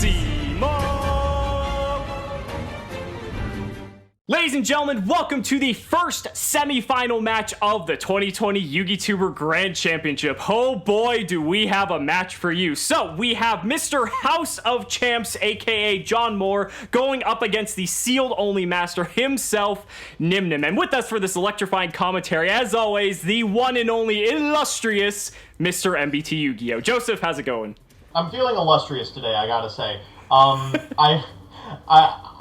Cimoooooooo! Ladies and gentlemen, welcome to the first semi-final match of the 2020 YugiTuber Grand Championship. Oh boy, do we have a match for you. So, we have Mr. House of Champs, aka John Moore, going up against the sealed-only master himself, Nyhmnim. And with us for this electrifying commentary, as always, the one and only illustrious Mr. MBT Yu-Gi-Oh! Joseph, how's it going? I'm feeling illustrious today, I gotta say.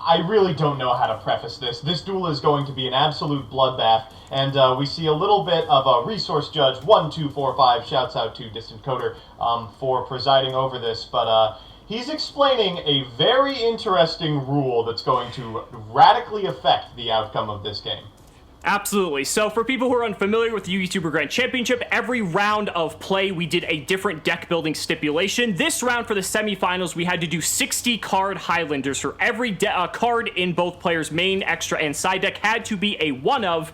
I really don't know how to preface this. This duel is going to be an absolute bloodbath, and we see a little bit of a resource judge, 1245, shouts out to Distant Coder, for presiding over this, but he's explaining a very interesting rule that's going to radically affect the outcome of this game. Absolutely. So for people who are unfamiliar with the YugiTuber Grand Championship, every round of play we did a different deck building stipulation. This round for the semifinals, we had to do 60 card Highlanders. For every card in both players' main, extra, and side deck had to be a one of,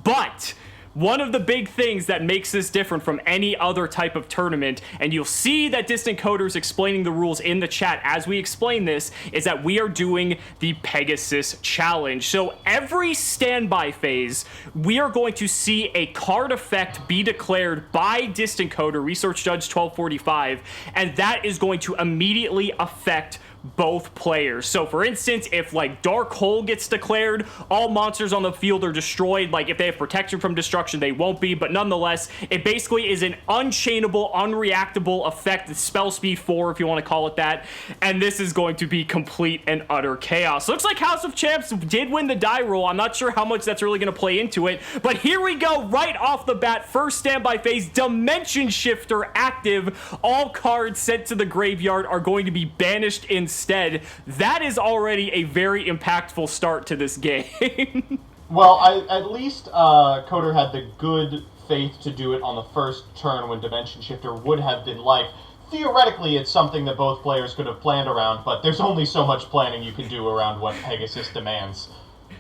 but one of the big things that makes this different from any other type of tournament, and you'll see that Distant Coder's explaining the rules in the chat as we explain this, is that we are doing the Pegasus challenge. So every standby phase, we are going to see a card effect be declared by Distant Coder, Research Judge 1245, and that is going to immediately affect both players. So for instance, if like Dark Hole gets declared, all monsters on the field are destroyed. Like if they have protection from destruction, they won't be, but nonetheless, it basically is an unchainable, unreactable effect, spell speed 4 if you want to call it that, and this is going to be complete and utter chaos. Looks like House of Champs did win the die roll. I'm not sure how much that's really going to play into it, but here we go right off the bat. First standby phase, Dimension Shifter active. All cards sent to the graveyard are going to be banished instead. That is already a very impactful start to this game. Well, at least Coder had the good faith to do it on the first turn when Dimension Shifter would have been life. Theoretically, it's something that both players could have planned around, but there's only so much planning you can do around what Pegasus demands.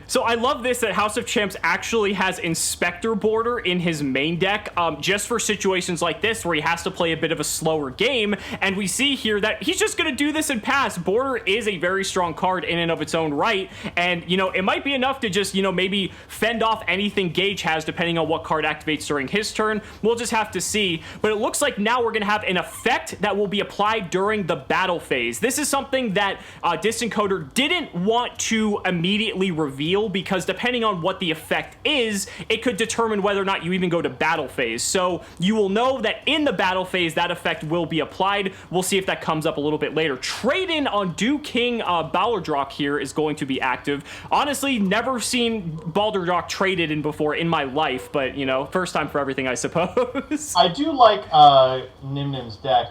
So I love this, that House of Champs actually has Inspector Border in his main deck, just for situations like this where he has to play a bit of a slower game, and we see here that he's just going to do this and pass. Border is a very strong card in and of its own right, and, you know, it might be enough to just, you know, maybe fend off anything Gage has depending on what card activates during his turn. We'll just have to see, but it looks like now we're going to have an effect that will be applied during the battle phase. This is something that Distant Coder didn't want to immediately reveal, because depending on what the effect is, it could determine whether or not you even go to battle phase. So you will know that in the battle phase, that effect will be applied. We'll see if that comes up a little bit later. Trade-in on Do King Balderdrock here is going to be active. Honestly, never seen Balderdrock traded in before in my life, but, you know, first time for everything, I suppose. I do like Nyhmnim's deck.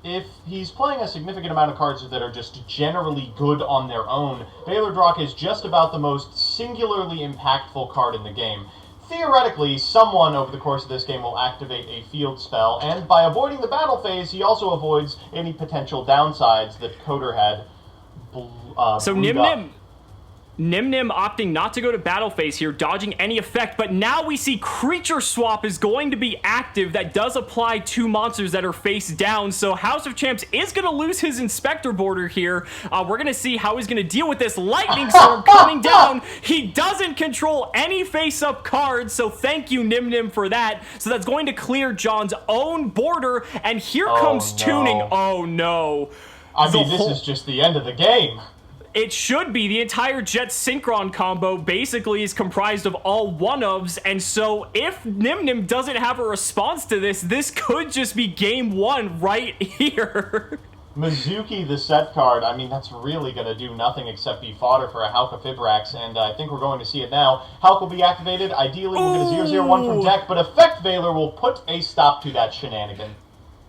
If he's playing a significant amount of cards that are just generally good on their own, Balderdrock is just about the most singularly impactful card in the game. Theoretically, someone over the course of this game will activate a field spell, and by avoiding the battle phase, he also avoids any potential downsides that Coder had. So Nyhmnim opting not to go to battle phase here, dodging any effect, but now we see Creature Swap is going to be active. That does apply to monsters that are face down, so House of Champs is going to lose his Inspector Border here. We're going to see how he's going to deal with this Lightning Storm coming down. He doesn't control any face-up cards, so thank you, Nyhmnim, for that. So that's going to clear John's own border, and here comes Tuning. Oh, no. I mean, this is just the end of the game. It should be. The entire Jet Synchron combo basically is comprised of all one-ofs, and so if Nyhmnim doesn't have a response to this, this could just be game one right here. Mizuki, the set card, I mean, that's really going to do nothing except be fodder for a Halka Fibrax, and I think we're going to see it now. Hulk will be activated. Ideally, we'll get a 0/0/1 from deck, but Effect Veiler will put a stop to that shenanigan.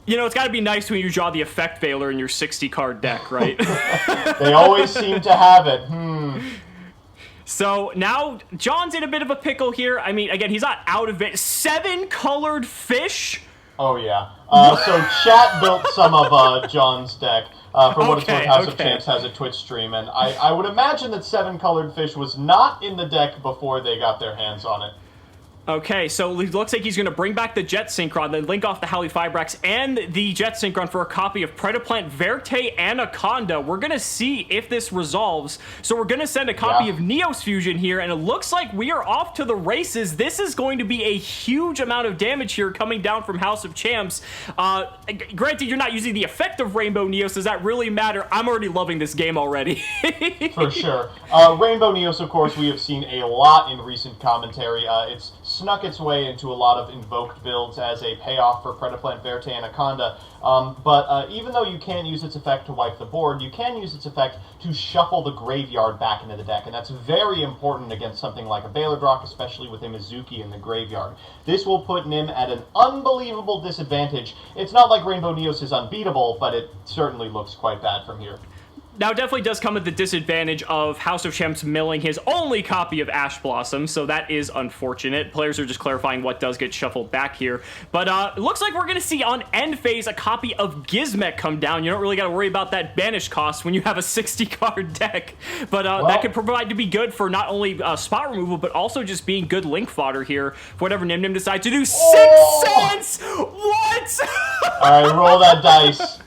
You know, it's got to be nice when you draw the Effect Veiler in your 60-card deck, right? They always seem to have it. So now John's in a bit of a pickle here. I mean, again, he's not out of it. 7-colored fish? Oh, yeah. So chat built some of John's deck. For what it's worth, House of Champs has a Twitch stream, and I would imagine that 7-colored fish was not in the deck before they got their hands on it. Okay, so it looks like he's going to bring back the Jet Synchron, then link off the Howly Fibrax and the Jet Synchron for a copy of Predaplant, Verte, Anaconda. We're going to see if this resolves. So we're going to send a copy of Neos Fusion here, and it looks like we are off to the races. This is going to be a huge amount of damage here coming down from House of Champs. Granted, you're not using the effect of Rainbow Neos. Does that really matter? I'm already loving this game already. For sure. Rainbow Neos, of course, we have seen a lot in recent commentary. It's snuck its way into a lot of invoked builds as a payoff for Predaplant, Verte, Anaconda. But even though you can't use its effect to wipe the board, you can use its effect to shuffle the graveyard back into the deck, and that's very important against something like a Baylordrock, especially with Imazuki in the graveyard. This will put Nym at an unbelievable disadvantage. It's not like Rainbow Neos is unbeatable, but it certainly looks quite bad from here. Now, it definitely does come at the disadvantage of House of Champs milling his only copy of Ash Blossom, so that is unfortunate. Players are just clarifying what does get shuffled back here. But it looks like we're going to see on end phase a copy of Gizmek come down. You don't really got to worry about that banish cost when you have a 60-card deck. But that could provide to be good for not only spot removal, but also just being good link fodder here for whatever Nyhmnim decides to do. 6 cents! What? All right, roll that dice.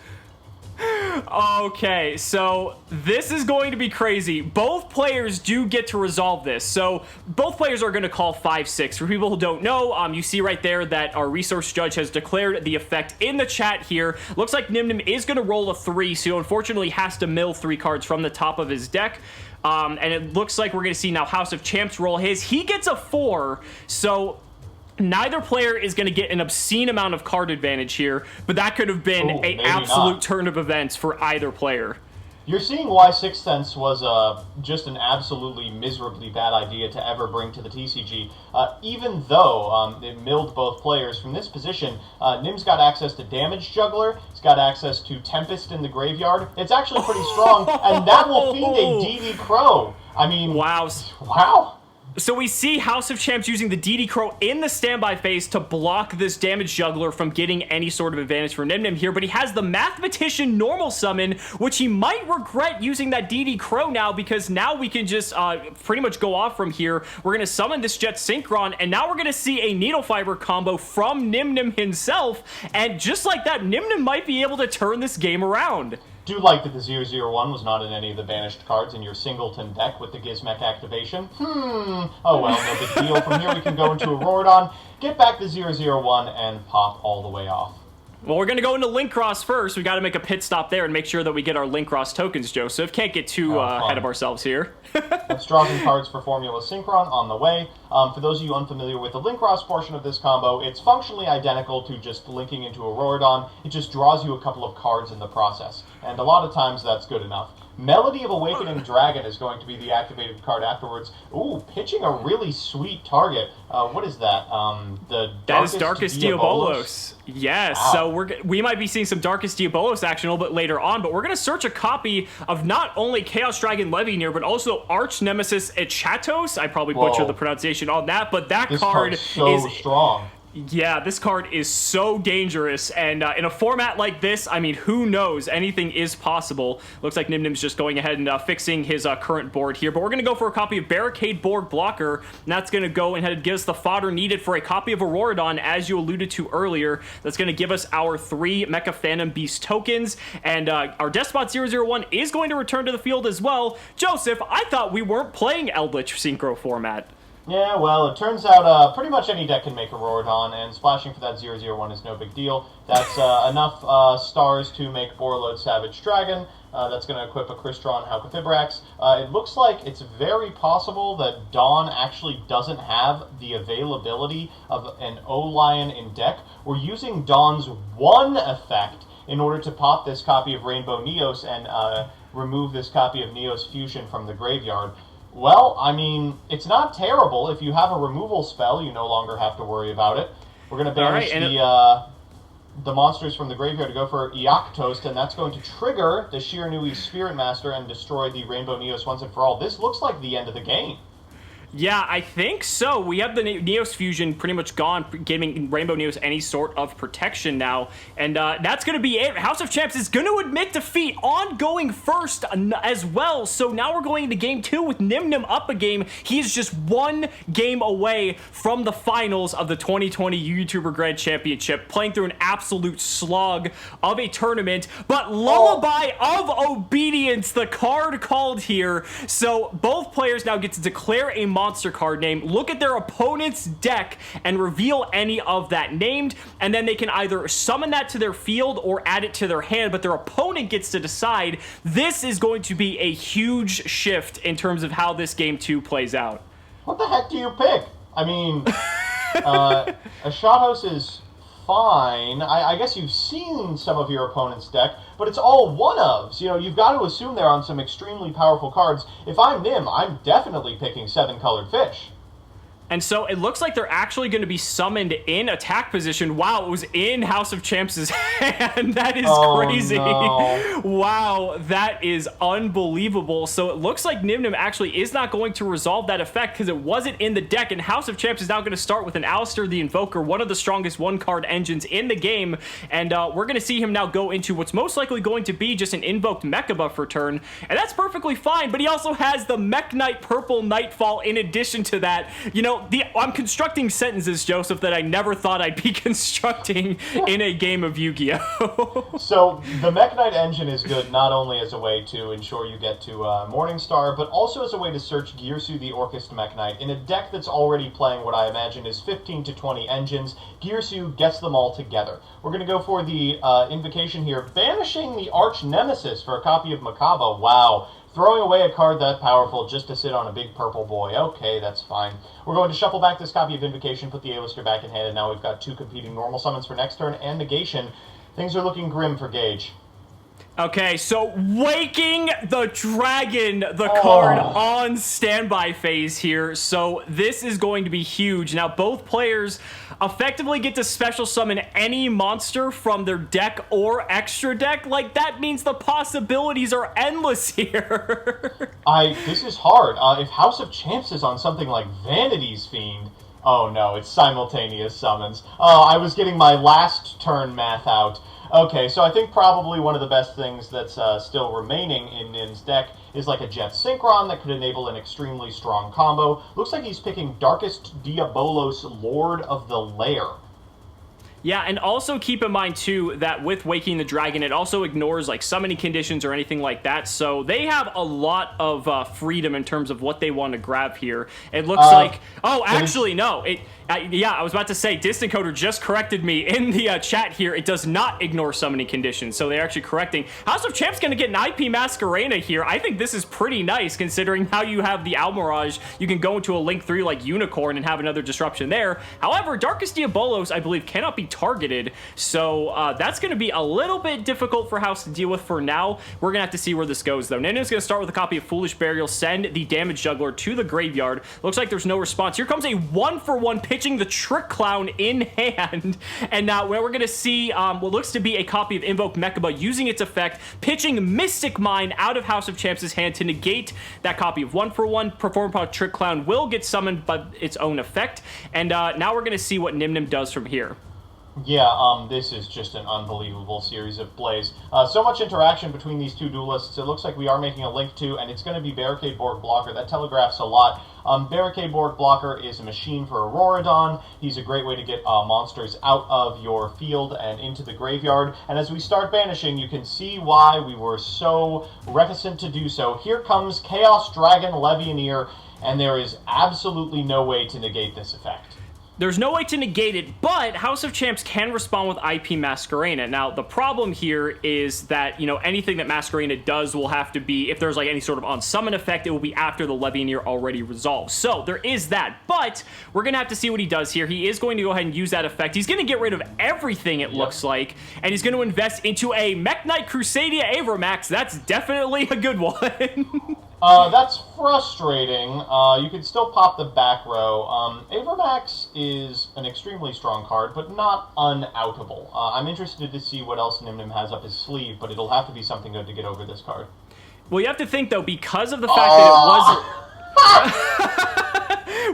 Okay, so this is going to be crazy. Both players do get to resolve this. So both players are going to call 5-6. For people who don't know, you see right there that our resource judge has declared the effect in the chat here. Looks like Nyhmnim is going to roll a 3, so unfortunately has to mill 3 cards from the top of his deck. And it looks like we're going to see now House of Champs roll his. He gets a 4, so neither player is going to get an obscene amount of card advantage here, but that could have been an absolute turn of events for either player. You're seeing why 6 cents was just an absolutely miserably bad idea to ever bring to the TCG. Even though it milled both players, from this position, Nim's got access to Damage Juggler, he's got access to Tempest in the graveyard. It's actually pretty strong, and that will feed a DD Crow. I mean, wow. So we see House of Champs using the DD Crow in the standby phase to block this Damage Juggler from getting any sort of advantage for Nyhmnim here, but he has the Mathematician normal summon, which he might regret using that DD Crow now, because now we can just pretty much go off from here. We're going to summon this Jet Synchron, and now we're going to see a Needle Fiber combo from Nyhmnim himself, and just like that, Nyhmnim might be able to turn this game around. Do like that the 001 was not in any of the banished cards in your singleton deck with the Gizmek activation. Oh well, no big deal. From here we can go into Auroradon, get back the 001, and pop all the way off. Well, we're going to go into Link Cross first. We got to make a pit stop there and make sure that we get our Link Cross tokens, Joseph. Can't get too ahead of ourselves here. Let's draw some cards for Formula Synchron on the way. For those of you unfamiliar with the Link Cross portion of this combo, it's functionally identical to just linking into Auroradon. It just draws you a couple of cards in the process, and a lot of times that's good enough. Melody of Awakening Dragon is going to be the activated card afterwards. Ooh, pitching a really sweet target. What is that? That is Darkest Diabolos. Yes, wow. So we might be seeing some Darkest Diabolos action a little bit later on, but we're going to search a copy of not only Chaos Dragon Levineer, but also Arch Nemesis Echatos. I probably butchered the pronunciation on that, but that card is so strong. Yeah, this card is so dangerous, and in a format like this, I mean, who knows? Anything is possible. Looks like Nyhmnim's just going ahead and fixing his current board here, but we're going to go for a copy of Barricade Borg Blocker, and that's going to go ahead and give us the fodder needed for a copy of Auroradon, as you alluded to earlier. That's going to give us our 3 Mecha Phantom Beast tokens, and our Despot 001 is going to return to the field as well. Joseph, I thought we weren't playing Eldritch Synchro format. Yeah, well, it turns out pretty much any deck can make Auroradon, and splashing for that 001 is no big deal. That's enough stars to make Borreload Savage Dragon. That's going to equip a Crystron Halqifibrax. It looks like it's very possible that Dawn actually doesn't have the availability of an O-Lion in deck. We're using Dawn's 1 effect in order to pop this copy of Rainbow Neos and remove this copy of Neos Fusion from the graveyard. Well, I mean, it's not terrible. If you have a removal spell, you no longer have to worry about it. We're going to banish the monsters from the graveyard to go for Iactos, and that's going to trigger the Shiranui Spirit Master and destroy the Rainbow Neos once and for all. This looks like the end of the game. Yeah, I think so. We have the Neos fusion pretty much gone, giving Rainbow Neos any sort of protection now. And that's going to be it. House of Champs is going to admit defeat on going first as well. So now we're going into game 2 with Nyhmnim up a game. He is just one game away from the finals of the 2020 YugiTuber Grand Championship, playing through an absolute slog of a tournament. But Lullaby of Obedience, the card called here. So both players now get to declare a monster card name, look at their opponent's deck, and reveal any of that named, and then they can either summon that to their field or add it to their hand, but their opponent gets to decide. This is going to be a huge shift in terms of how this game 2 plays out. What the heck do you pick? I mean, a shot house is fine. I guess you've seen some of your opponent's deck, but it's all one-ofs. You know, you've got to assume they're on some extremely powerful cards. If I'm Nym, I'm definitely picking 7-colored fish. And so it looks like they're actually going to be summoned in attack position. Wow, it was in House of Champs' hand. That is crazy. No. Wow, that is unbelievable. So it looks like Nyhmnim actually is not going to resolve that effect because it wasn't in the deck. And House of Champs is now going to start with an Alistair the Invoker, one of the strongest one-card engines in the game. And we're going to see him now go into what's most likely going to be just an invoked Mecha Buff return. And that's perfectly fine, but he also has the Mech Knight Purple Nightfall in addition to that. You know, I'm constructing sentences, Joseph, that I never thought I'd be constructing in a game of Yu-Gi-Oh! So, the Mech Knight engine is good not only as a way to ensure you get to Morningstar, but also as a way to search Girsu the Orchest Mech Knight. In a deck that's already playing what I imagine is 15 to 20 engines, Girsu gets them all together. We're going to go for the invocation here, banishing the Arch Nemesis for a copy of Makaba. Wow. Throwing away a card that powerful just to sit on a big purple boy. Okay, that's fine. We're going to shuffle back this copy of Invocation, put the A-lister back in hand, and now we've got 2 competing normal summons for next turn and negation. Things are looking grim for Gage. Okay, so Waking the Dragon, the card on standby phase here. So this is going to be huge. Now, both players effectively get to special summon any monster from their deck or extra deck. Like, that means the possibilities are endless here. This is hard. If House of Champs is on something like Vanity's Fiend, oh no, it's simultaneous summons. Oh, I was getting my last turn math out. Okay, so I think probably one of the best things that's still remaining in Nym's deck is like a Jet Synchron that could enable an extremely strong combo. Looks like he's picking Darkest Diabolos, Lord of the Lair. Yeah, and also keep in mind, too, that with Waking the Dragon, it also ignores, like, summoning conditions or anything like that, so they have a lot of freedom in terms of what they want to grab here. It looks like... Oh, actually, no. Yeah, I was about to say, Distant Coder just corrected me in the chat here. It does not ignore summoning conditions, so they're actually correcting. House of Champs going to get an IP Masquerena here. I think this is pretty nice, considering how you have the Almirage. You can go into a Link 3 like Unicorn and have another disruption there. However, Darkest Diabolos, I believe, cannot be targeted, so that's going to be a little bit difficult for House to deal with for now. We're going to have to see where this goes, though. Nyhmnim's going to start with a copy of Foolish Burial, send the Damage Juggler to the graveyard. Looks like there's no response. Here comes a 1-for-1 pitching the Trick Clown in hand, and now where we're going to see what looks to be a copy of Invoke Mechaba using its effect, pitching Mystic Mine out of House of Champs' hand to negate that copy of 1-for-1. Perform upon Trick Clown will get summoned by its own effect, and now we're going to see what Nyhmnim does from here. Yeah, this is just an unbelievable series of plays. So much interaction between these two duelists. It looks like we are making a Link 2, and it's going to be Barricade Board Blocker. That telegraphs a lot. Barricade Board Blocker is a machine for Auroradon. He's a great way to get monsters out of your field and into the graveyard. And as we start banishing, you can see why we were so reticent to do so. Here comes Chaos Dragon Levianeer, and there is absolutely no way to negate this effect. There's no way to negate it, but House of Champs can respond with IP Masquerena. Now, the problem here is that, you know, anything that Masquerena does will have to be, if there's like any sort of on-summon effect, it will be after the Levianeer already resolves. So, there is that, but we're going to have to see what he does here. He is going to go ahead and use that effect. He's going to get rid of everything, it looks like, and he's going to invest into a Mech Knight Crusadia Avramax. That's definitely a good one. That's frustrating. You can still pop the back row. Avramax is an extremely strong card, but not unoutable. I'm interested to see what else Nyhmnim has up his sleeve, but it'll have to be something good to get over this card. Well, you have to think, though, because of the fact that it wasn't...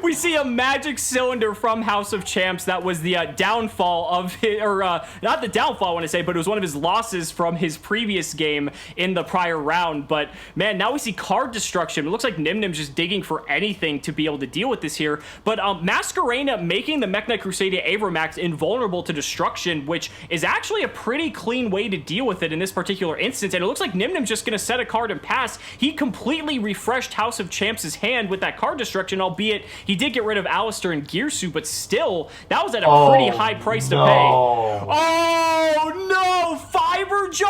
We see a magic cylinder from House of Champs. That was the downfall of his, or not the downfall, I want to say, but it was one of his losses from his previous game in the prior round. But man, now we see card destruction. It looks like Nyhmnim's just digging for anything to be able to deal with this here. But Masquerena making the Mech Knight Crusadia Avramax invulnerable to destruction, which is actually a pretty clean way to deal with it in this particular instance. And it looks like Nyhmnim's just going to set a card and pass. He completely refreshed House of Champs' hand with that card destruction, albeit he did get rid of Alistair and Gearsu, but still, that was at a pretty high price to pay. Oh, no! Fiber Jar?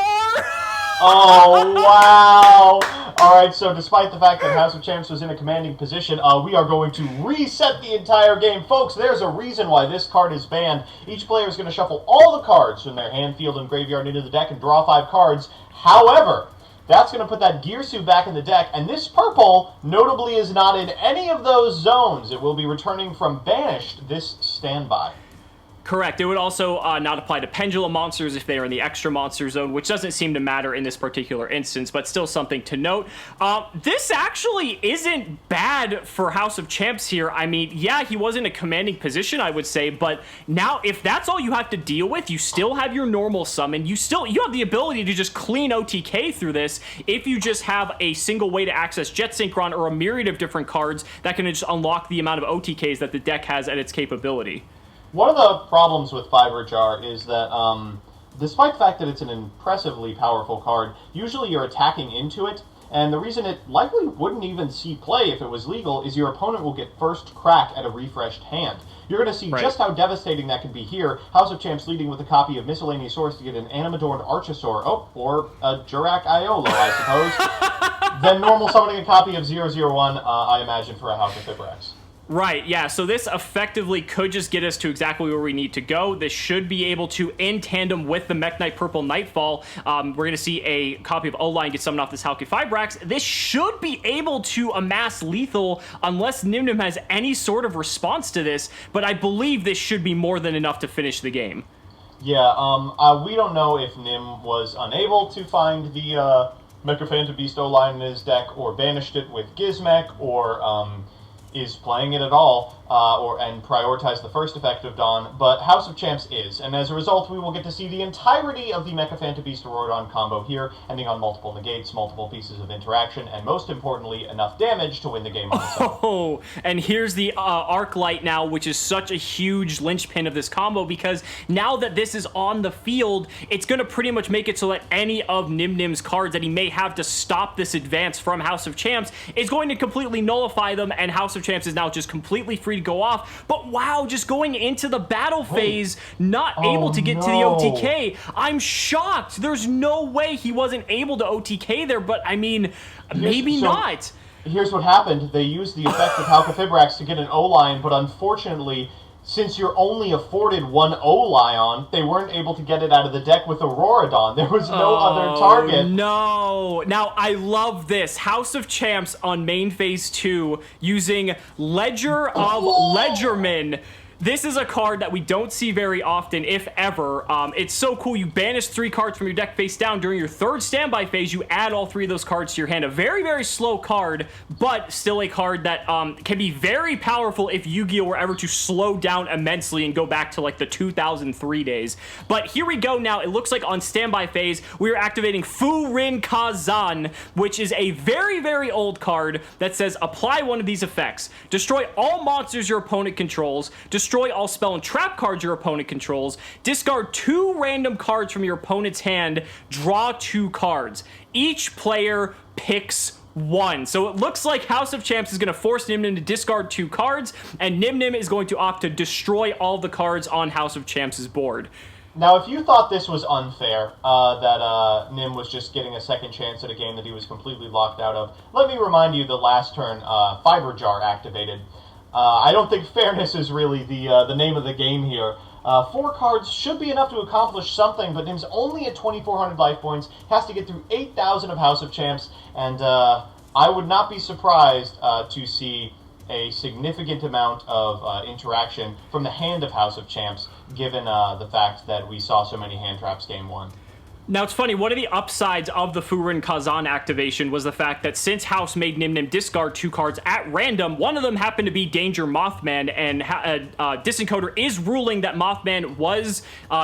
Oh, wow! Alright, so despite the fact that House of Champs was in a commanding position, we are going to reset the entire game. Folks, there's a reason why this card is banned. Each player is going to shuffle all the cards from their hand, field, and graveyard into the deck and draw 5 cards. However, that's going to put that Gearsu back in the deck, and this purple, notably, is not in any of those zones. It will be returning from banished this standby. Correct. It would also not apply to Pendulum monsters if they are in the extra monster zone, which doesn't seem to matter in this particular instance, but still something to note. This actually isn't bad for House of Champs here. I mean, yeah, he was in a commanding position, I would say, but now if that's all you have to deal with, you still have your normal summon. You have the ability to just clean OTK through this if you just have a single way to access Jet Synchron or a myriad of different cards that can just unlock the amount of OTKs that the deck has at its capability. One of the problems with Fiber Jar is that, despite the fact that it's an impressively powerful card, usually you're attacking into it, and the reason it likely wouldn't even see play if it was legal is your opponent will get first crack at a refreshed hand. You're going to see just how devastating that can be here. House of Champs leading with a copy of Miscellaneous Source to get an Animadorned Archosaur, or a Jurak Iolo, I suppose. Then normal summoning a copy of 001, I imagine, for a House of Fibrax. Right, yeah, so this effectively could just get us to exactly where we need to go. This should be able to, in tandem with the Mech Knight Purple Nightfall, we're going to see a copy of O-Line get summoned off this Halki Fibrax. This should be able to amass lethal unless Nyhmnim has any sort of response to this, but I believe this should be more than enough to finish the game. Yeah, we don't know if Nym was unable to find the Mecha Phantom Beast O-Line in his deck, or banished it with Gizmek, or is playing it at all, and prioritize the first effect of Dawn, but House of Champs is, and as a result, we will get to see the entirety of the Mecha Phantom Beast Auroradon combo here, ending on multiple negates, multiple pieces of interaction, and most importantly, enough damage to win the game on its own. Oh, and here's the Arc Light now, which is such a huge linchpin of this combo, because now that this is on the field, it's going to pretty much make it so that any of Nyhmnim's cards that he may have to stop this advance from House of Champs is going to completely nullify them, and House of Champs is now just completely free to go off. But wow, just going into the battle phase, not able to get to the OTK. I'm shocked. There's no way he wasn't able to OTK there, but I mean, maybe not. Here's what happened. They used the effect of Halka Fibrax to get an O-Line, but unfortunately, since you're only afforded one O-Lion, they weren't able to get it out of the deck with Auroradon. There was no other target. No. Now, I love this. House of Champs on main phase 2 using Ledger of Ledgerman. This is a card that we don't see very often, if ever. It's so cool. You banish 3 cards from your deck face down. During your third standby phase, you add all 3 of those cards to your hand. A very, very slow card, but still a card that can be very powerful if Yu-Gi-Oh! Were ever to slow down immensely and go back to like the 2003 days. But here we go now. It looks like on standby phase, we are activating Furin Kazan, which is a very, very old card that says apply one of these effects. Destroy all monsters your opponent controls. Destroy all spell and trap cards your opponent controls, discard 2 random cards from your opponent's hand, draw 2 cards. Each player picks 1. So it looks like House of Champs is going to force Nyhmnim to discard 2 cards, and Nyhmnim is going to opt to destroy all the cards on House of Champs' board. Now, if you thought this was unfair, that Nym was just getting a second chance at a game that he was completely locked out of, let me remind you that last turn, Fiber Jar activated. I don't think fairness is really the name of the game here. 4 cards should be enough to accomplish something, but Nym's only at 2,400 life points, has to get through 8,000 of House of Champs, and I would not be surprised to see a significant amount of interaction from the hand of House of Champs, given the fact that we saw so many hand traps game 1. Now, it's funny, one of the upsides of the Furin Kazan activation was the fact that since House made Nyhmnim discard 2 cards at random, one of them happened to be Danger Mothman, and Disencoder is ruling that Mothman was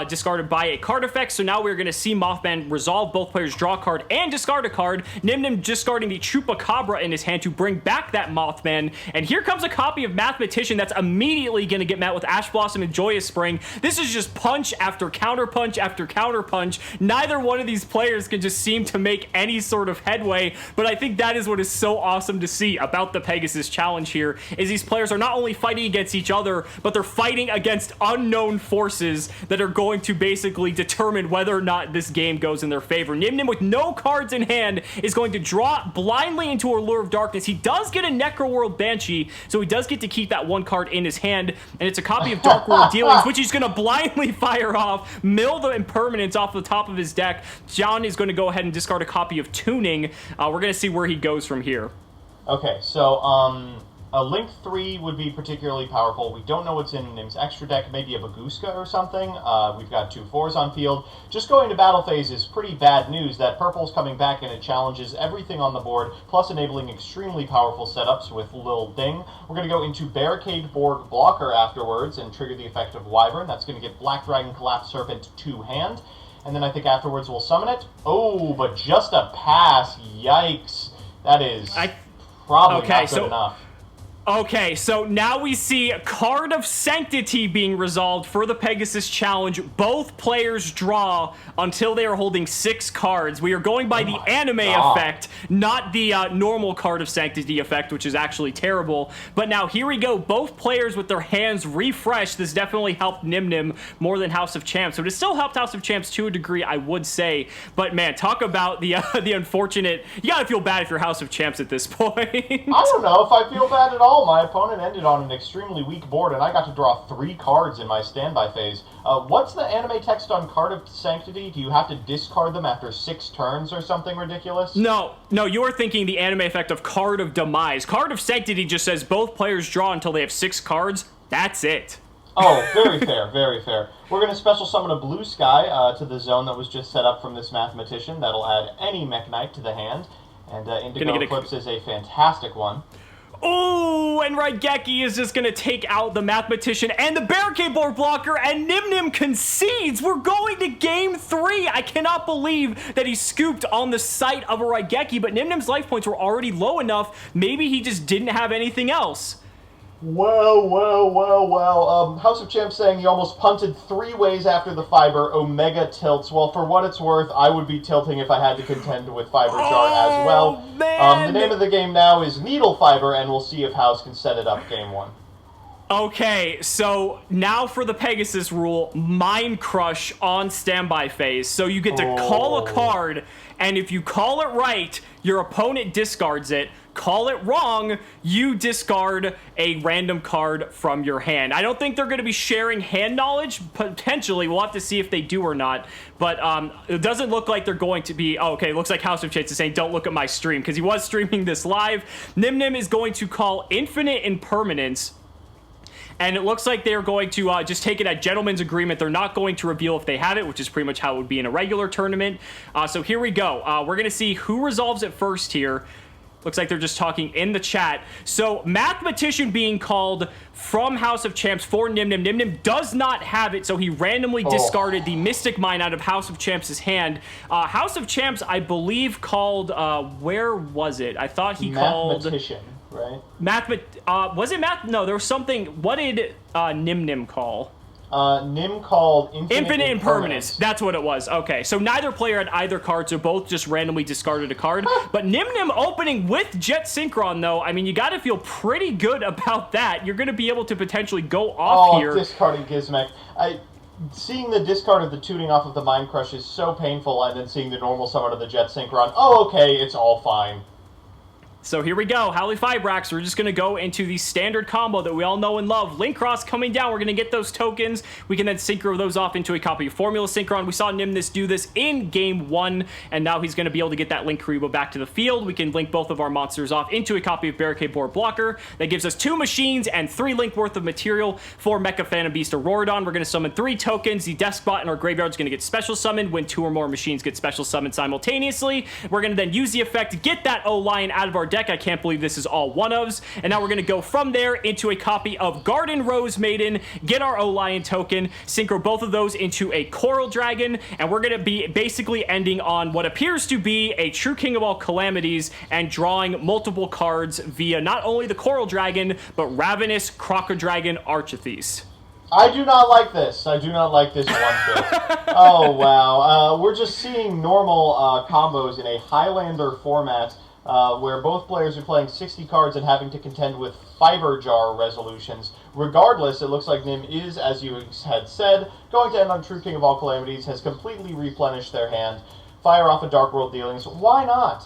discarded by a card effect, so now we're going to see Mothman resolve. Both players draw a card and discard a card. Nyhmnim discarding the Chupacabra in his hand to bring back that Mothman, and here comes a copy of Mathematician that's immediately going to get met with Ash Blossom and Joyous Spring. This is just punch after counter punch after counter punch. Neither one of these players can just seem to make any sort of headway, but I think that is what is so awesome to see about the Pegasus challenge here, is these players are not only fighting against each other, but they're fighting against unknown forces that are going to basically determine whether or not this game goes in their favor. Nyhmnim, with no cards in hand, is going to draw blindly into Allure of Darkness. He does get a Necroworld Banshee, so he does get to keep that 1 card in his hand, and it's a copy of Dark World Dealings, which he's going to blindly fire off, mill the impermanence off the top of his deck. John is going to go ahead and discard a copy of Tuning. We're going to see where he goes from here. Okay, so a Link 3 would be particularly powerful. We don't know what's in Nim's extra deck, maybe a Baguska or something. We've got 2 4s on field. Just going to battle phase is pretty bad news. That purple's coming back and it challenges everything on the board, plus enabling extremely powerful setups with Lil Ding. We're going to go into Barricade Borg Blocker afterwards and trigger the effect of Wyvern. That's going to get Black Dragon Collapse Serpent to hand. And then I think afterwards we'll summon it. Oh, but just a pass. Yikes. That is probably not good enough. Okay, so now we see Card of Sanctity being resolved for the Pegasus Challenge. Both players draw until they are holding 6 cards. We are going by the anime effect, not the normal Card of Sanctity effect, which is actually terrible. But now here we go. Both players with their hands refreshed. This definitely helped Nyhmnim more than House of Champs. So it still helped House of Champs to a degree, I would say. But man, talk about the unfortunate... You gotta feel bad if you're House of Champs at this point. I don't know if I feel bad at all. My opponent ended on an extremely weak board, and I got to draw 3 cards in my standby phase. What's the anime text on Card of Sanctity? Do you have to discard them after 6 turns or something ridiculous? No, you're thinking the anime effect of Card of Demise. Card of Sanctity just says both players draw until they have 6 cards. That's it. Oh, very fair, very fair. We're going to special summon a Blue Sky to the zone that was just set up from this Mathematician. That'll add any Mech Knight to the hand, and Indigo Eclipse is a fantastic one. Oh, and Raigeki is just going to take out the Mathematician and the Barricade Board Blocker, and Nyhmnim concedes. We're going to Game 3. I cannot believe that he scooped on the sight of a Raigeki, but Nyhmnim's life points were already low enough. Maybe he just didn't have anything else. Well. House of Champs saying he almost punted 3 ways after the Fiber. Omega tilts. Well, for what it's worth, I would be tilting if I had to contend with Fiber Jar as well. Man. The name of the game now is Needle Fiber, and we'll see if House can set it up Game 1. Okay, so now for the Pegasus rule, Mind Crush on standby phase. So you get to call a card, and if you call it right, your opponent discards it. Call it wrong, you discard a random card from your hand. I don't think they're going to be sharing hand knowledge. Potentially, we'll have to see if they do or not. But it doesn't look like they're going to be... Oh, okay, it looks like House of Chance is saying, don't look at my stream, because he was streaming this live. Nyhmnim is going to call Infinite Impermanence. And it looks like they're going to just take it at gentleman's agreement. They're not going to reveal if they have it, which is pretty much how it would be in a regular tournament. So here we go. We're going to see who resolves it first here. Looks like they're just talking in the chat. So, Mathematician being called from House of Champs for Nyhmnim. Nyhmnim does not have it, so he randomly discarded the Mystic Mine out of House of Champs' hand. House of Champs, I believe, called... where was it? I thought he called... Mathematician, right? Was it Math? No, there was something... What did Nyhmnim call? Nim called Infinite Impermanence. That's what it was. Okay, so neither player had either card, so both just randomly discarded a card. But Nyhmnim opening with Jet Synchron, though, I mean, you got to feel pretty good about that. You're going to be able to potentially go off here. Discarding Gizmek. Seeing the discard of the tuning off of the Mind Crush is so painful, and then seeing the normal summon of the Jet Synchron. Oh, okay, it's all fine. So here we go, Howly Fibrax. We're just going to go into the standard combo that we all know and love. Link Cross coming down. We're going to get those tokens. We can then synchro those off into a copy of Formula Synchron. We saw Nyhmnim do this in Game 1, and now he's going to be able to get that Link Karibo back to the field. We can link both of our monsters off into a copy of Barricade Board Blocker. That gives us 2 machines and 3 Link worth of material for Mecha Phantom Beast Auroradon. We're going to summon 3 tokens. The Deskbot in our graveyard is going to get special summoned when 2 or more machines get special summoned simultaneously. We're going to then use the effect, get that O-Lion out of our deck. I can't believe this is all one-ofs. And now we're going to go from there into a copy of Garden Rose Maiden, get our O-Lion token, synchro both of those into a Coral Dragon, and we're going to be basically ending on what appears to be a true King of all calamities and drawing multiple cards via not only the Coral Dragon, but Ravenous Crocodragon Archithes. I do not like this. I do not like this one bit. Oh, wow. We're just seeing normal combos in a Highlander format where both players are playing 60 cards and having to contend with Fiber Jar resolutions. Regardless, it looks like Nyhmnim is, as you had said, going to end on True King of All Calamities, has completely replenished their hand. Fire off a Dark World Dealings. Why not?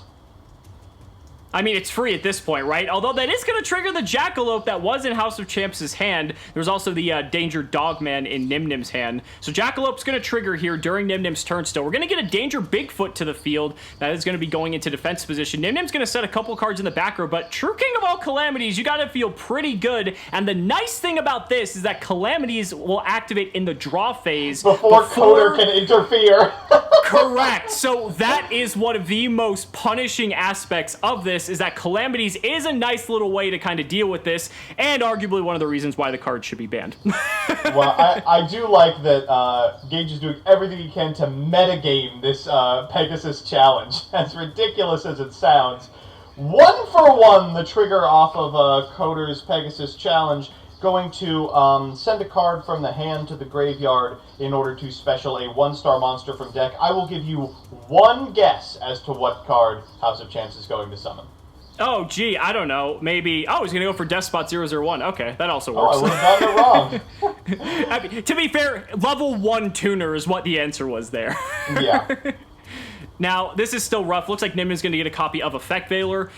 I mean, it's free at this point, right? Although that is going to trigger the Jackalope that was in House of Champs' hand. There's also the Danger Dogman in Nyhmnim's hand. So Jackalope's going to trigger here during Nyhmnim's turn still. We're going to get a Danger Bigfoot to the field. That is going to be going into defense position. Nyhmnim's going to set a couple cards in the back row, but True King of All Calamities, you got to feel pretty good. And the nice thing about this is that Calamities will activate in the draw phase. Before Coder can interfere. Correct. So that is one of the most punishing aspects of this, is that Calamities is a nice little way to kind of deal with this, and arguably one of the reasons why the card should be banned. Well, I do like that Gage is doing everything he can to metagame this Pegasus challenge. As ridiculous as it sounds. 1-for-1, the trigger off of Coder's Pegasus challenge, going to send a card from the hand to the graveyard in order to special a 1-star monster from deck. I will give you one guess as to what card House of Champs is going to summon. Oh, gee, I don't know. Maybe... Oh, he's going to go for Despot 001. Okay, that also works. Oh, I would have gotten it wrong. I mean, to be fair, level 1 tuner is what the answer was there. Yeah. Now, this is still rough. Looks like Nyhmnim's going to get a copy of Effect Veiler.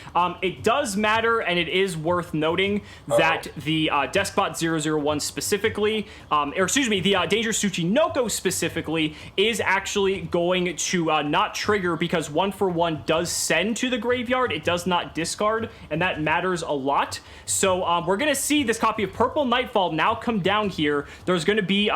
It does matter, and it is worth noting that the Despot 001 specifically, or excuse me, the Danger Tsuchinoko specifically, is actually going to not trigger because 1-for-1 does send to the graveyard. It does not discard, and that matters a lot. So we're going to see this copy of Purple Nightfall now come down here. There's going to be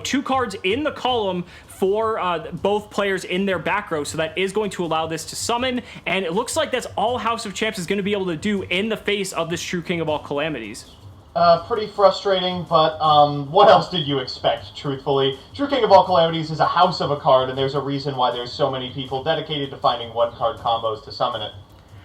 2 cards in the column for both players in their back row, so that is going to allow this to summon, and it looks like that's all House of Champs is going to be able to do in the face of this True King of All Calamities. Pretty frustrating, but what else did you expect, truthfully? True King of All Calamities is a house of a card, and there's a reason why there's so many people dedicated to finding 1-card combos to summon it.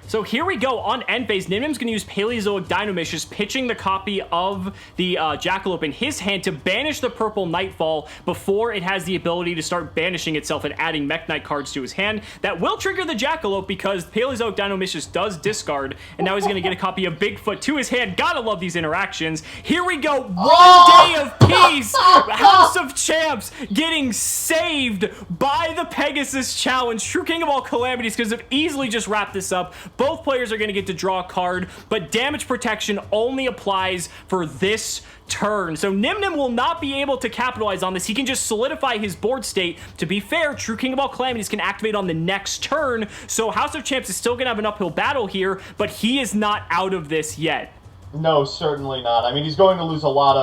So here we go. On end phase, Nyhmnim's going to use Paleozoic Dinomish, pitching the copy of the Jackalope in his hand to banish the Purple Nightfall before it has the ability to start banishing itself and adding Mech Knight cards to his hand. That will trigger the Jackalope because Paleozoic Dinomish does discard, and now he's going to get a copy of Bigfoot to his hand. Gotta love these interactions. Here we go. One day of peace. House of Champs getting saved by the Pegasus challenge. True King of All Calamities because have easily just wrapped this up. Both players are going to get to draw a card, but damage protection only applies for this turn. So Nyhmnim will not be able to capitalize on this. He can just solidify his board state. To be fair, True King of All Calamities can activate on the next turn, so House of Champs is still going to have an uphill battle here, but he is not out of this yet. No, certainly not. I mean, he's going to lose a lot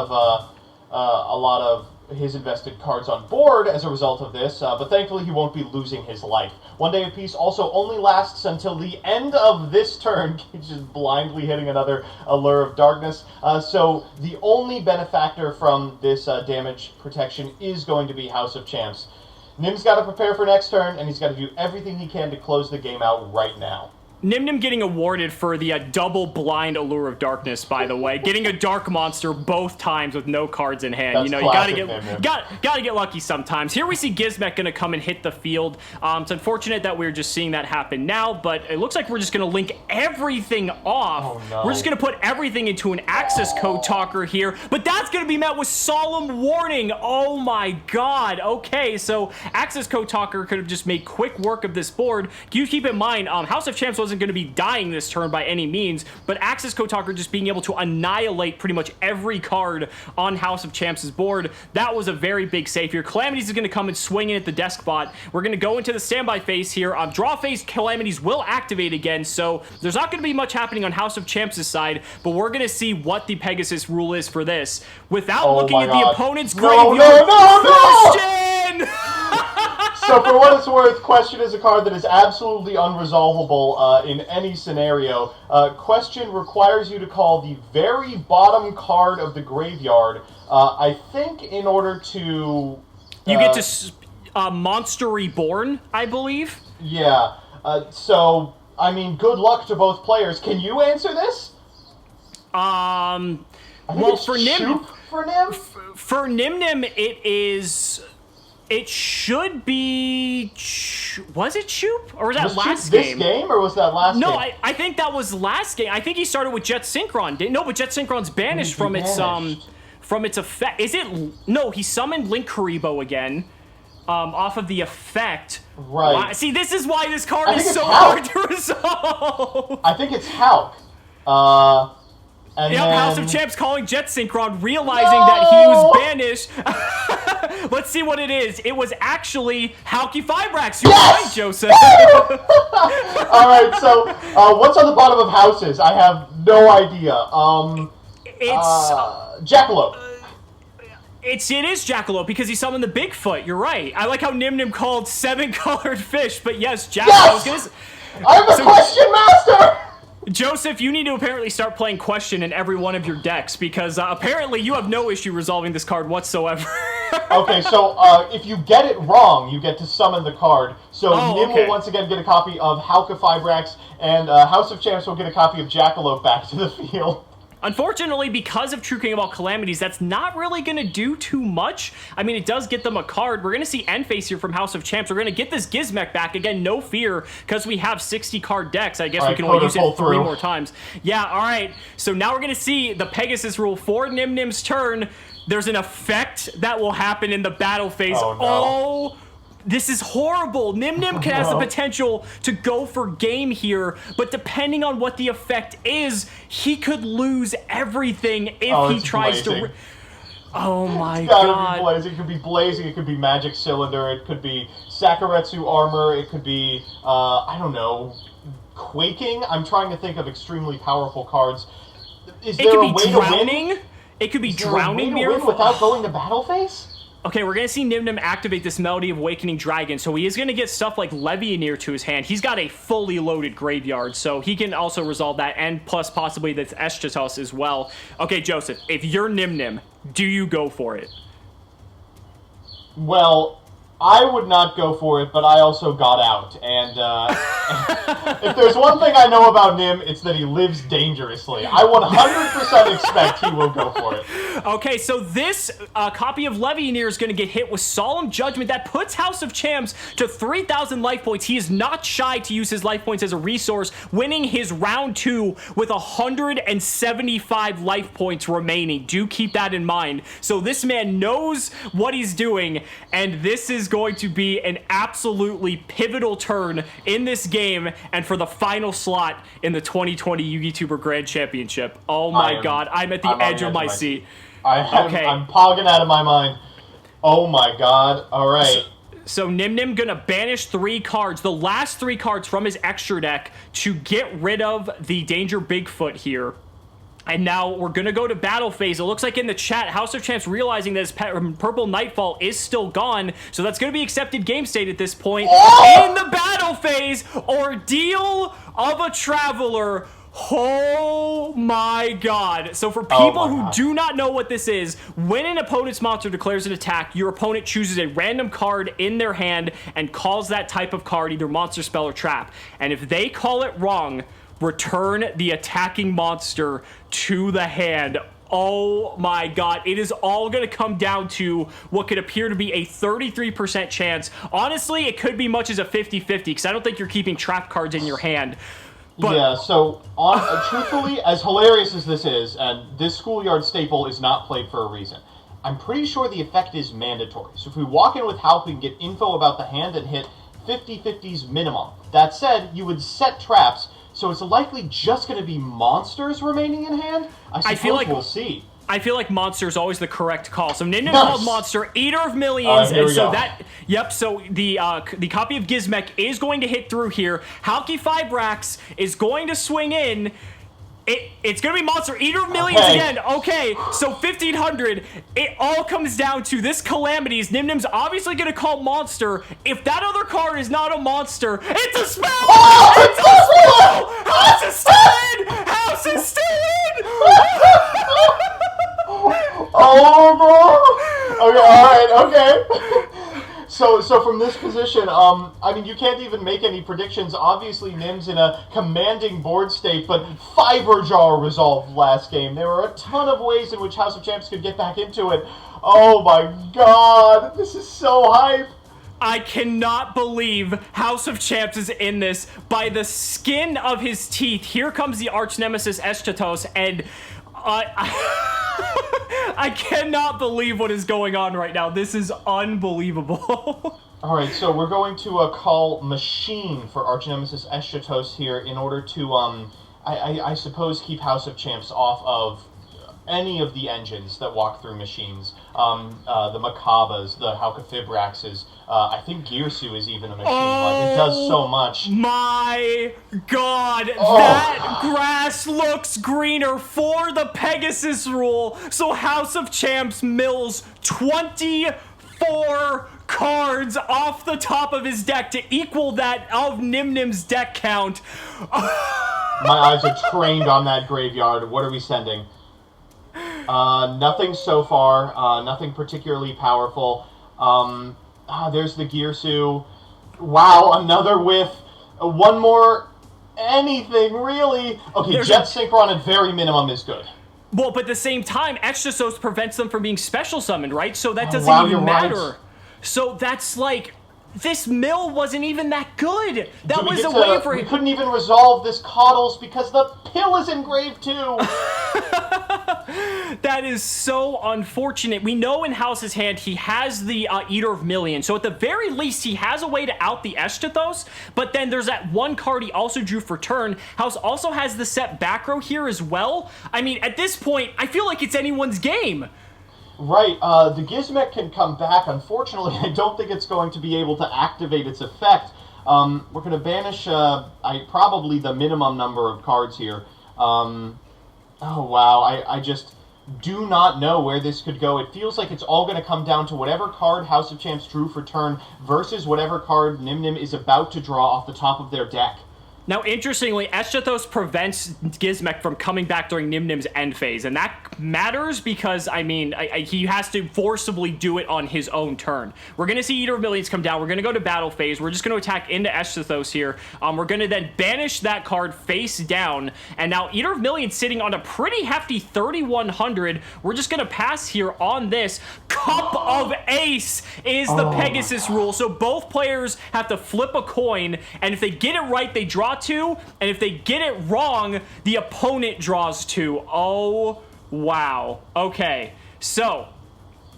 of his invested cards on board as a result of this, but thankfully he won't be losing his life. One Day of Peace also only lasts until the end of this turn, just blindly hitting another Allure of Darkness. So the only benefactor from this damage protection is going to be House of Champs. Nyhmnim's got to prepare for next turn, and he's got to do everything he can to close the game out right now. Nyhmnim getting awarded for the double blind Allure of Darkness, by the way. Getting a dark monster both times with no cards in hand. That's you gotta get lucky sometimes. Here we see Gizmek gonna come and hit the field. It's unfortunate that we're just seeing that happen now, but it looks like we're just gonna link everything off. Oh, no. We're just gonna put everything into an access code talker here, but that's gonna be met with solemn warning. Oh my god. Okay, so access code talker could have just made quick work of this board. You keep in mind, House of Champs was wasn't going to be dying this turn by any means, but Axis Kotaku just being able to annihilate pretty much every card on House of Champs' board, that was a very big save here. Calamities is going to come and swing in at the desk bot. We're going to go into the standby phase here. Draw phase, Calamities will activate again, so there's not going to be much happening on House of Champs' side, but we're going to see what the Pegasus rule is for this without looking at the opponent's graveyard. Question! So for what it's worth, Question is a card that is absolutely unresolvable in any scenario. Question requires you to call the very bottom card of the graveyard. I think in order to... You get to Monster Reborn, I believe? Yeah. So, I mean, good luck to both players. Can you answer this? Well, for Nyhmnim... For Nyhmnim, it should be... Was it Choop? Or was that last game? This game, or was that last game? No, I think that was last game. I think he started with Jet Synchron. No, but Jet Synchron's banished from its effect. Is it... No, he summoned Link Karibo again. Off of the effect. Right. See, this is why this card is so hard to resolve. I think it's Hulk. House of Champs calling Jet Synchron, realizing that he was banished. Let's see what it is. It was actually Halky Fibrax. You're right, Joseph. All right, so what's on the bottom of houses? I have no idea. It's Jackalope. It is Jackalope because he summoned the Bigfoot. You're right. I like how Nyhmnim called 7-colored fish, but yes, Jackalope. Yes! I'm the Question Master! Joseph, you need to apparently start playing Question in every one of your decks because apparently you have no issue resolving this card whatsoever. Okay, so if you get it wrong, you get to summon the card. So Nim will once again get a copy of Halka Fibrax, and House of Champs will get a copy of Jackalope back to the field. Unfortunately, because of True King of All Calamities, that's not really going to do too much. I mean, it does get them a card. We're going to see End-Face here from House of Champs. We're going to get this Gizmek back. Again, no fear, because we have 60-card decks. I guess we can only use it 3 more times. Yeah, all right. So now we're going to see the Pegasus rule for Nyhmnim's turn. There's an effect that will happen in the battle phase. Oh, no. This is horrible. Nyhmnim has the potential to go for game here, but depending on what the effect is, he could lose everything if he tries to... Oh my god. Be blazing. It could be Blazing, it could be Magic Cylinder, it could be Sakuretsu Armor, it could be, I don't know, Quaking? I'm trying to think of extremely powerful cards. Is there a way to win? It could be Drowning Mirror without going to battle phase? Okay, we're going to see Nyhmnim activate this Melody of Awakening Dragon, so he is going to get stuff like Levianeer to his hand. He's got a fully loaded graveyard, so he can also resolve that, and plus possibly this Eschatos as well. Okay, Joseph, if you're Nyhmnim, do you go for it? Well, I would not go for it, but I also got out, and if there's one thing I know about Nim, it's that he lives dangerously. I 100% expect he will go for it. Okay, so this copy of Levianeer is going to get hit with Solemn Judgment. That puts House of Champs to 3,000 life points. He is not shy to use his life points as a resource, winning his round 2 with 175 life points remaining. Do keep that in mind. So this man knows what he's doing, and this is going to be an absolutely pivotal turn in this game and for the final slot in the 2020 YugiTuber Grand Championship. Oh my god, I'm at the edge of my seat. I'm pogging out of my mind. Oh my god, alright. So Nyhmnim gonna banish 3 cards, the last 3 cards from his extra deck to get rid of the Danger Bigfoot here. And now we're going to go to battle phase. It looks like in the chat, House of Champs realizing that his Purple Nightfall is still gone. So that's going to be accepted game state at this point. In the battle phase, Ordeal of a Traveler. Oh my god. So for people who do not know what this is, when an opponent's monster declares an attack, your opponent chooses a random card in their hand and calls that type of card either monster, spell, or trap. And if they call it wrong, return the attacking monster to the hand. Oh my god. It is all going to come down to what could appear to be a 33% chance. Honestly, it could be much as a 50-50 because I don't think you're keeping trap cards in your hand. But yeah, so truthfully, as hilarious as this is, and this schoolyard staple is not played for a reason, I'm pretty sure the effect is mandatory. So if we walk in with Hulk, we can get info about the hand and hit 50-50s minimum. That said, you would set traps, So it's likely just going to be monsters remaining in hand? I feel like we'll see. I feel like monster is always the correct call. So Nyhmnim Nice. called monster, Eater of Millions, here and we so go. that so the copy of Gizmek is going to hit through here. Halki Fibrax is going to swing in. It's going to be monster, Eater of Millions again. Okay, so 1,500. It all comes down to this Calamities. Nyhmnim's obviously going to call monster. If that other card is not a monster, it's a spell! Oh, It's a spell! House is still in! House is still in! Oh, bro. Okay, all right, okay. So from this position, I mean, you can't even make any predictions. Obviously, Nim's in a commanding board state, but Fiber Jar resolved last game. There were a ton of ways in which House of Champs could get back into it. Oh my god, this is so hype. I cannot believe House of Champs is in this by the skin of his teeth. Here comes the arch nemesis Eschatos, and I cannot believe what is going on right now. This is unbelievable. All right, so we're going to call Machine for arch nemesis Eschatos here in order to, I suppose, keep House of Champs off of any of the engines that walk through machines. The Macabas, the Halkafibraxes, I think Gearsu is even a machine. Like, it does so much. My god, that grass looks greener for the Pegasus rule. So House of Champs mills 24 cards off the top of his deck to equal that of Nyhmnim's deck count. My eyes are trained on that graveyard. What are we sending? Nothing so far. Nothing particularly powerful. There's the Gearsu. Wow, another whiff. One more. Anything, really. Okay, Jet Synchron at very minimum is good. Well, but at the same time, Extrasos prevents them from being special summoned, right? So that doesn't wow, even matter. Right. So that's like... This mill wasn't even that good. That we was a way for... We couldn't even resolve this Coddles because the pill is engraved too. That is so unfortunate. We know in House's hand he has the Eater of Millions, so at the very least he has a way to out the Eschatos, but then there's that one card he also drew for turn. House also has the set back row here as well. I mean, at this point, I feel like it's anyone's game. Right, the Gizmek can come back. Unfortunately, I don't think it's going to be able to activate its effect. We're going to banish probably the minimum number of cards here. Oh, wow, I just do not know where this could go. It feels like it's all going to come down to whatever card House of Champs drew for turn versus whatever card Nyhmnim is about to draw off the top of their deck. Now, interestingly, Eschatos prevents Gizmek from coming back during Nyhmnim's end phase, and that matters because, I mean, he has to forcibly do it on his own turn. We're going to see Eater of Millions come down. We're going to go to battle phase. We're just going to attack into Eschatos here. We're going to then banish that card face down, and now Eater of Millions sitting on a pretty hefty 3,100. We're just going to pass here on this. Cup of Ace is the Pegasus rule, so both players have to flip a coin, and if they get it right, they draw 2, and if they get it wrong, the opponent draws 2. Oh, wow. Okay, so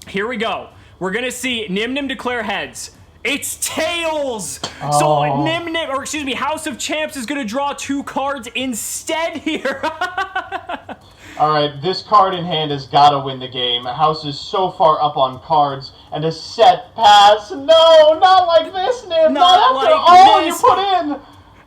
here we go. We're gonna see Nyhmnim declare heads. It's tails! So Nyhmnim, or excuse me, House of Champs is gonna draw 2 cards instead here. Alright, this card in hand has got to win the game. House is so far up on cards, and a set pass. No, not like this, Nym. Not after all you put in.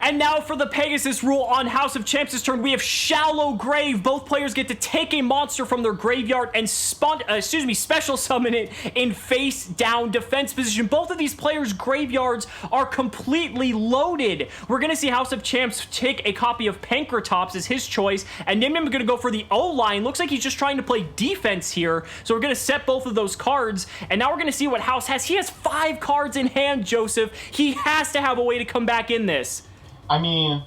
And now for the Pegasus rule on House of Champs' turn, we have Shallow Grave. Both players get to take a monster from their graveyard and special summon it in face down defense position. Both of these players' graveyards are completely loaded. We're going to see House of Champs take a copy of Pankratops as his choice, and Nyhmnim is going to go for the O-line. Looks like he's just trying to play defense here, so we're going to set both of those cards, and now we're going to see what House has. He has 5 cards in hand, Joseph. He has to have a way to come back in this. I mean,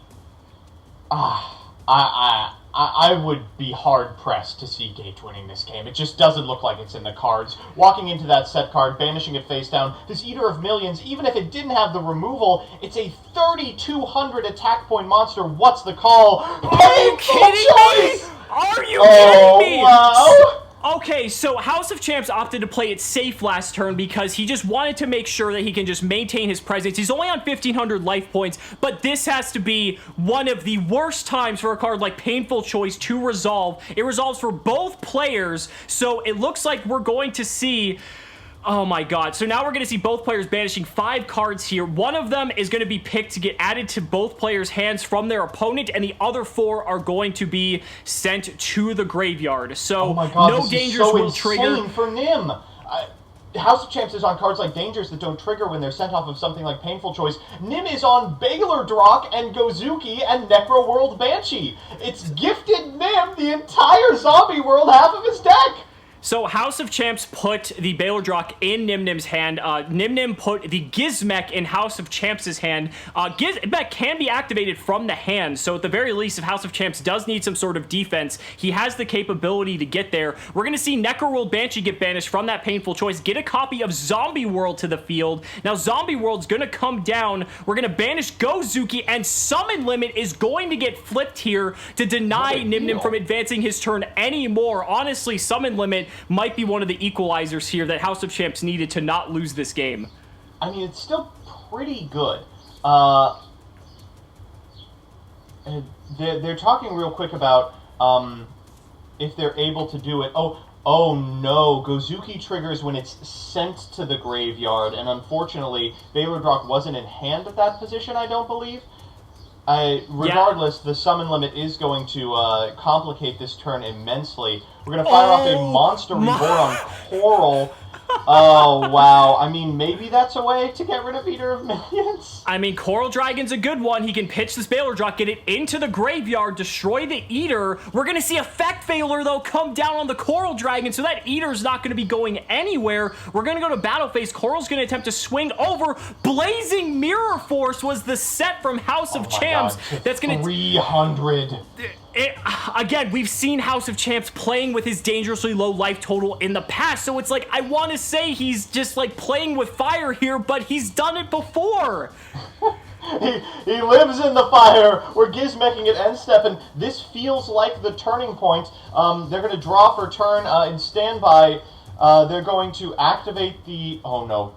I would be hard-pressed to see Gage winning this game. It just doesn't look like it's in the cards. Walking into that set card, banishing it face down, this Eater of Millions, even if it didn't have the removal, it's a 3,200 attack point monster. What's the call? Are you kidding me? Are you kidding me? Wow. Okay, so House of Champs opted to play it safe last turn because he just wanted to make sure that he can just maintain his presence. He's only on 1,500 life points, but this has to be one of the worst times for a card like Painful Choice to resolve. It resolves for both players, so it looks like we're going to see... Oh my god. So now we're going to see both players banishing 5 cards here. One of them is going to be picked to get added to both players' hands from their opponent, and the other 4 are going to be sent to the graveyard. So oh my god, no this dangers is so will insane trigger. For Nym. House of Champs is on cards like Dangers that don't trigger when they're sent off of something like Painful Choice. Nym is on Baylor Drock and Gozuki and Necro World Banshee. It's gifted Nym the entire Zombie World half of his deck. So House of Champs put the Baylor Drock in Nyhmnim's hand. Nyhmnim put the Gizmek in House of Champs' hand. Gizmek can be activated from the hand, so at the very least, if House of Champs does need some sort of defense, he has the capability to get there. We're going to see Necroworld Banshee get banished from that Painful Choice, get a copy of Zombie World to the field. Now, Zombie World's going to come down. We're going to banish Gozuki, and Summon Limit is going to get flipped here to deny Nyhmnim from advancing his turn anymore. Honestly, Summon Limit might be one of the equalizers here that House of Champs needed to not lose this game. I mean, it's still pretty good. They're talking real quick about if they're able to do it. Oh no, Gozuki triggers when it's sent to the graveyard, and unfortunately, Baylor Drock wasn't in hand at that position, I don't believe. Regardless, the summon limit is going to complicate this turn immensely. We're going to fire off a Monster Reborn on Coral. Oh, wow. I mean, maybe that's a way to get rid of Eater of Millions. I mean, Coral Dragon's a good one. He can pitch this Baylor Drock, get it into the graveyard, destroy the Eater. We're going to see Effect Failure, though, come down on the Coral Dragon, so that Eater's not going to be going anywhere. We're going to go to Battle Phase. Coral's going to attempt to swing over. Blazing Mirror Force was the set from House of Champs. That's going to... 300. Again, we've seen House of Champs playing with his dangerously low life total in the past, so it's like, I want to say he's just like playing with fire here, but he's done it before. he lives in the fire. We're Gizmecking at end step, and this feels like the turning point. They're going to draw for turn in standby. They're going to activate the... Oh, no.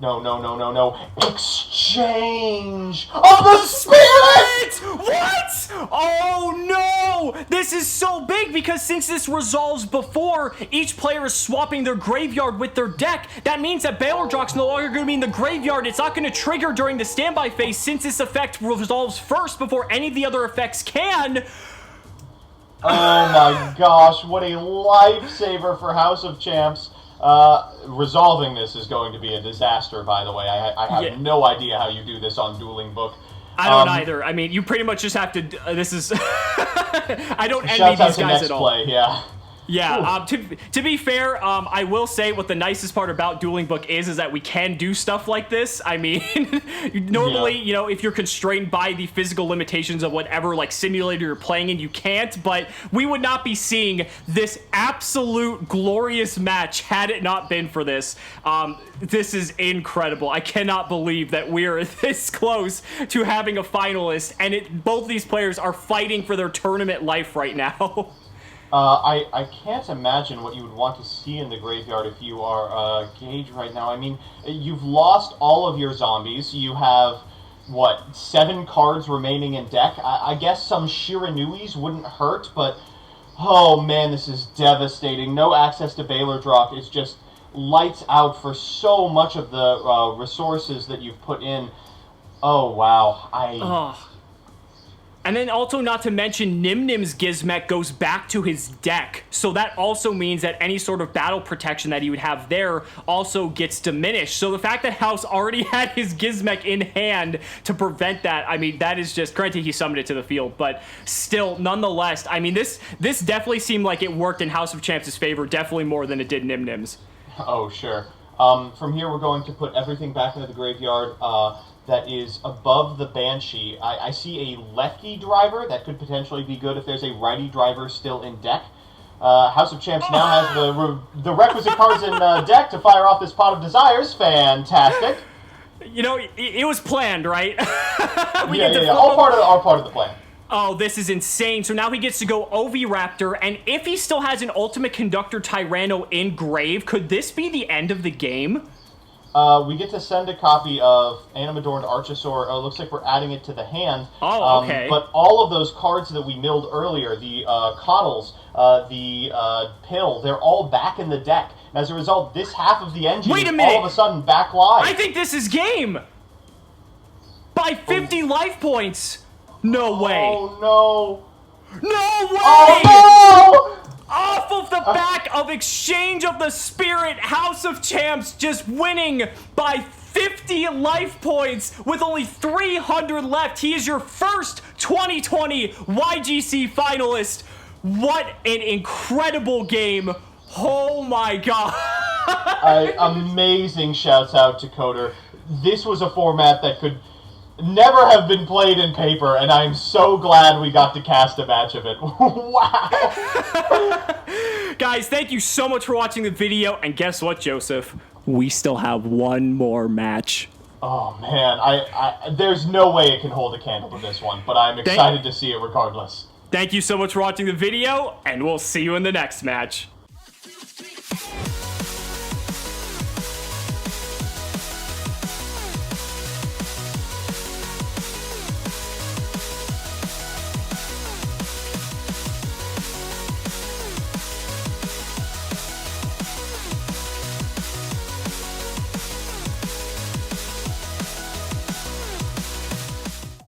Exchange of the Spirit! What? Oh, no! This is so big because since this resolves before each player is swapping their graveyard with their deck, that means that Baylor Drock's no longer going to be in the graveyard. It's not going to trigger during the standby phase since this effect resolves first before any of the other effects can. Oh my gosh, what a lifesaver for House of Champs. Resolving this is going to be a disaster, by the way. I have no idea how you do this on Dueling Book. I don't either. I mean, you pretty much just have to... this is... I don't envy these guys at all. Play, yeah. Yeah, to be fair, I will say what the nicest part about Dueling Book is that we can do stuff like this. I mean, normally, you know, if you're constrained by the physical limitations of whatever, like, simulator you're playing in, you can't, but we would not be seeing this absolute glorious match had it not been for this. This is incredible. I cannot believe that we're this close to having a finalist, and both these players are fighting for their tournament life right now. I can't imagine what you would want to see in the graveyard if you are Gage right now. I mean, you've lost all of your zombies. You have, what, 7 cards remaining in deck? I guess some Shiranuis wouldn't hurt, but, oh man, this is devastating. No access to Baylor Drock. It's just lights out for so much of the resources that you've put in. Oh, wow. And then also not to mention Nyhmnim's Gizmek goes back to his deck. So that also means that any sort of battle protection that he would have there also gets diminished. So the fact that House already had his Gizmek in hand to prevent that, I mean, that is just, granted he summoned it to the field, but still, nonetheless, I mean, this definitely seemed like it worked in House of Champs' favor, definitely more than it did Nyhmnim's. Oh, sure. From here, we're going to put everything back into the graveyard. That is above the Banshee. I see a lefty driver. That could potentially be good if there's a righty driver still in deck. House of Champs now has the requisite cards in deck to fire off this Pot of Desires. Fantastic. You know, it was planned, right? Yeah. All part of the plan. Oh, this is insane. So now he gets to go Oviraptor, and if he still has an Ultimate Conductor Tyranno in Grave, could this be the end of the game? We get to send a copy of Animadorned Archosaur. Looks like we're adding it to the hand. Oh, okay. But all of those cards that we milled earlier, the Coddles, the Pill, they're all back in the deck. And as a result, this half of the engine is all of a sudden back live. I think this is game! By 50 life points! No way! Oh, no! No way! Oh, no! Off of the back of Exchange of the Spirit, House of Champs just winning by 50 life points with only 300 left. He is your first 2020 YGC finalist. What an incredible game. Oh my god. Amazing shouts out to Coder. This was a format that could never have been played in paper, and I'm so glad we got to cast a match of it. Wow! Guys, thank you so much for watching the video, and guess what, Joseph? We still have one more match. Oh, man. There's no way it can hold a candle to this one, but I'm excited to see it regardless. Thank you so much for watching the video, and we'll see you in the next match.